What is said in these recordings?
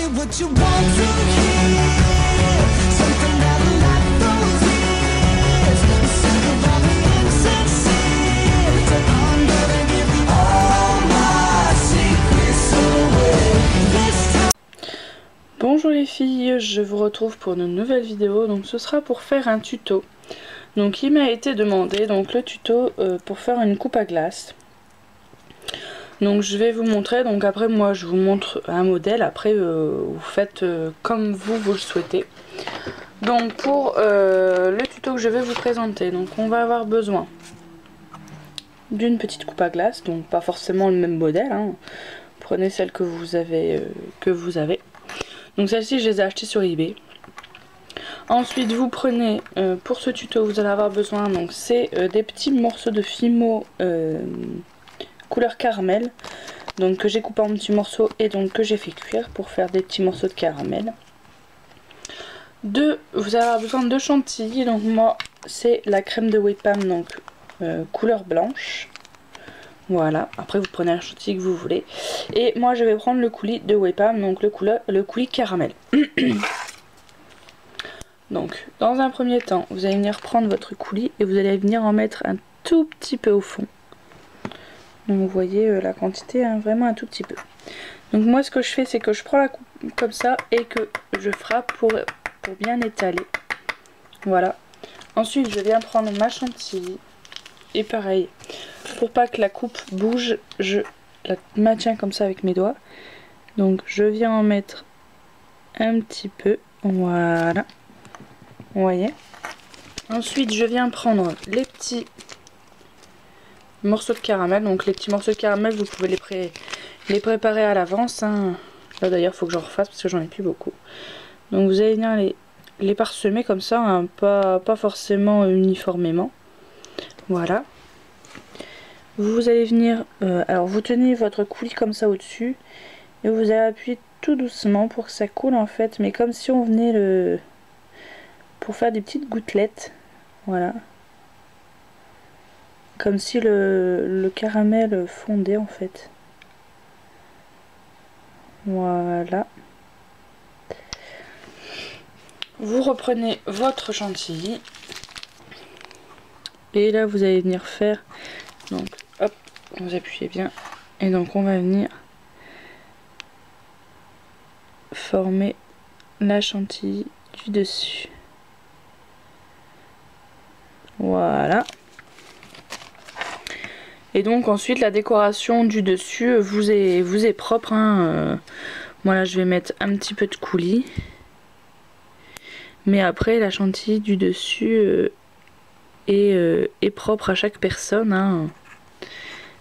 me what you want to hear. Something that'll last those years. I'm sick of all the insincere. I'm gonna give all my secrets away this time. Bonjour les filles, je vous retrouve pour une nouvelle vidéo. Donc ce sera pour faire un tuto. Donc il m'a été demandé donc le tuto pour faire une coupe à glace. Donc je vais vous montrer, donc après moi je vous montre un modèle, après vous faites comme vous le souhaitez. Donc pour le tuto que je vais vous présenter, donc on va avoir besoin d'une petite coupe à glace, donc pas forcément le même modèle, hein. Prenez celle que vous avez. Donc celle-ci je les ai achetées sur eBay. Ensuite vous prenez, pour ce tuto vous allez avoir besoin, donc c'est des petits morceaux de Fimo couleur caramel, donc que j'ai coupé en petits morceaux et donc que j'ai fait cuire pour faire des petits morceaux de caramel. Vous allez avoir besoin de chantilly, donc moi c'est la crème de Wepam, donc couleur blanche. Voilà, après vous prenez un chantilly que vous voulez. Et moi je vais prendre le coulis de Wepam, donc le coulis caramel. Donc dans un premier temps, vous allez venir prendre votre coulis et vous allez venir en mettre un tout petit peu au fond. Donc vous voyez la quantité, hein, vraiment un tout petit peu. Donc moi ce que je fais, c'est que je prends la coupe comme ça et que je frappe pour bien étaler. Voilà. Ensuite je viens prendre ma chantilly et pareil, pour pas que la coupe bouge, je la maintiens comme ça avec mes doigts. Donc je viens en mettre un petit peu, voilà. Vous voyez. Ensuite je viens prendre les petits morceaux de caramel. Donc les petits morceaux de caramel, vous pouvez les préparer à l'avance, hein. Là d'ailleurs il faut que j'en refasse parce que j'en ai plus beaucoup. Donc vous allez venir les parsemer comme ça, hein, pas forcément uniformément. Voilà. Vous allez venir, alors vous tenez votre coulis comme ça au-dessus et vous allez appuyer tout doucement pour que ça coule en fait, mais comme si on venait pour faire des petites gouttelettes. Voilà. Comme si le caramel fondait en fait. Voilà. Vous reprenez votre chantilly. Et là vous allez venir faire. Donc hop, vous appuyez bien. Et donc on va venir former la chantilly du dessus. Voilà. Et donc ensuite la décoration du dessus vous est propre, hein. Moi là je vais mettre un petit peu de coulis. Mais après la chantilly du dessus est propre à chaque personne, hein.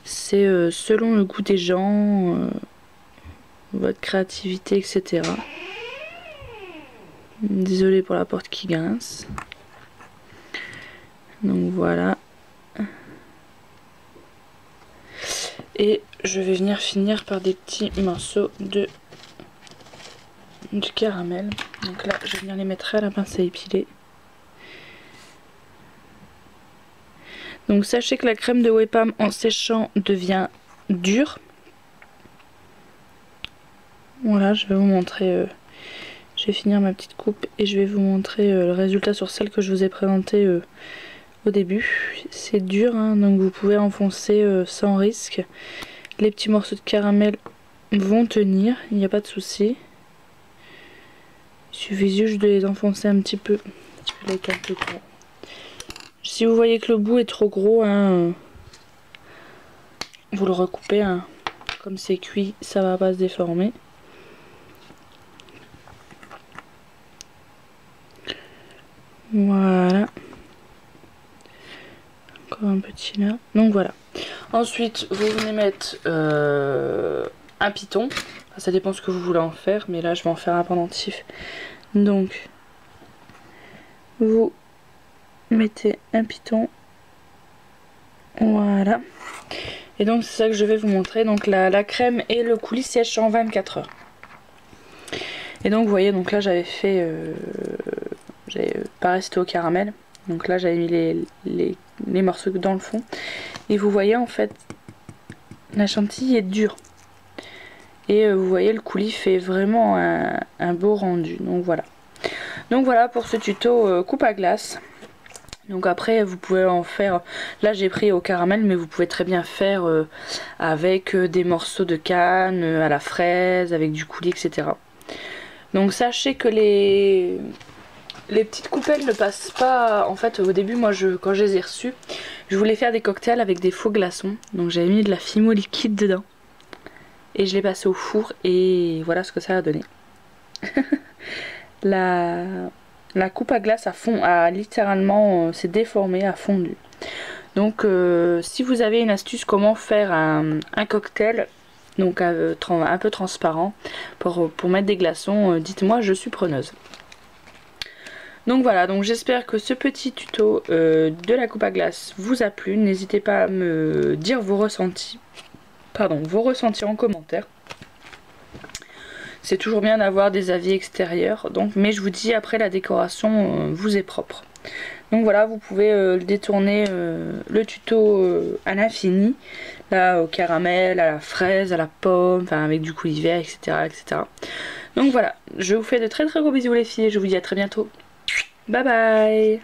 C'est selon le goût des gens, votre créativité, etc. Désolée pour la porte qui grince. Donc voilà. Et je vais venir finir par des petits morceaux du caramel. Donc là, je vais venir les mettre à la pince à épiler. Donc sachez que la crème de Wepam en séchant devient dure. Voilà, je vais vous montrer. Je vais finir ma petite coupe et je vais vous montrer le résultat sur celle que je vous ai présentée au début. C'est dur, hein, donc vous pouvez enfoncer sans risque. Les petits morceaux de caramel vont tenir, il n'y a pas de souci. Il suffit juste de les enfoncer un petit peu. Avec un peu gros. Si vous voyez que le bout est trop gros, hein, vous le recoupez, hein. Comme c'est cuit, ça va pas se déformer. Voilà. Encore un petit là. Donc voilà. Ensuite, vous venez mettre un piton. Enfin, ça dépend ce que vous voulez en faire, mais là je vais en faire un pendentif. Donc, vous mettez un piton. Voilà. Et donc c'est ça que je vais vous montrer. Donc la crème et le coulis sèchent en 24 heures. Et donc vous voyez, donc là j'avais fait... j'avais pas resté au caramel. Donc là j'avais mis les morceaux dans le fond. Et vous voyez en fait, la chantilly est dure. Et vous voyez, le coulis fait vraiment un beau rendu. Donc voilà pour ce tuto coupe à glace. Donc après vous pouvez en faire, là j'ai pris au caramel, mais vous pouvez très bien faire avec des morceaux de canne, à la fraise, avec du coulis, etc. Donc sachez que les petites coupelles ne passent pas. En fait au début moi quand je les ai reçues, je voulais faire des cocktails avec des faux glaçons. Donc j'avais mis de la Fimo liquide dedans. Et je l'ai passé au four et voilà ce que ça a donné. La coupe à glace a littéralement s'est déformée, a fondu. Donc si vous avez une astuce comment faire un cocktail, donc un peu transparent pour mettre des glaçons, dites-moi, je suis preneuse. Donc voilà, donc j'espère que ce petit tuto de la coupe à glace vous a plu. N'hésitez pas à me dire vos ressentis en commentaire. C'est toujours bien d'avoir des avis extérieurs, donc, mais je vous dis, après la décoration vous est propre. Donc voilà, vous pouvez détourner le tuto à l'infini, là au caramel, à la fraise, à la pomme, enfin avec du coulis vert, etc., etc. Donc voilà, je vous fais de très très gros bisous les filles et je vous dis à très bientôt. Bye bye.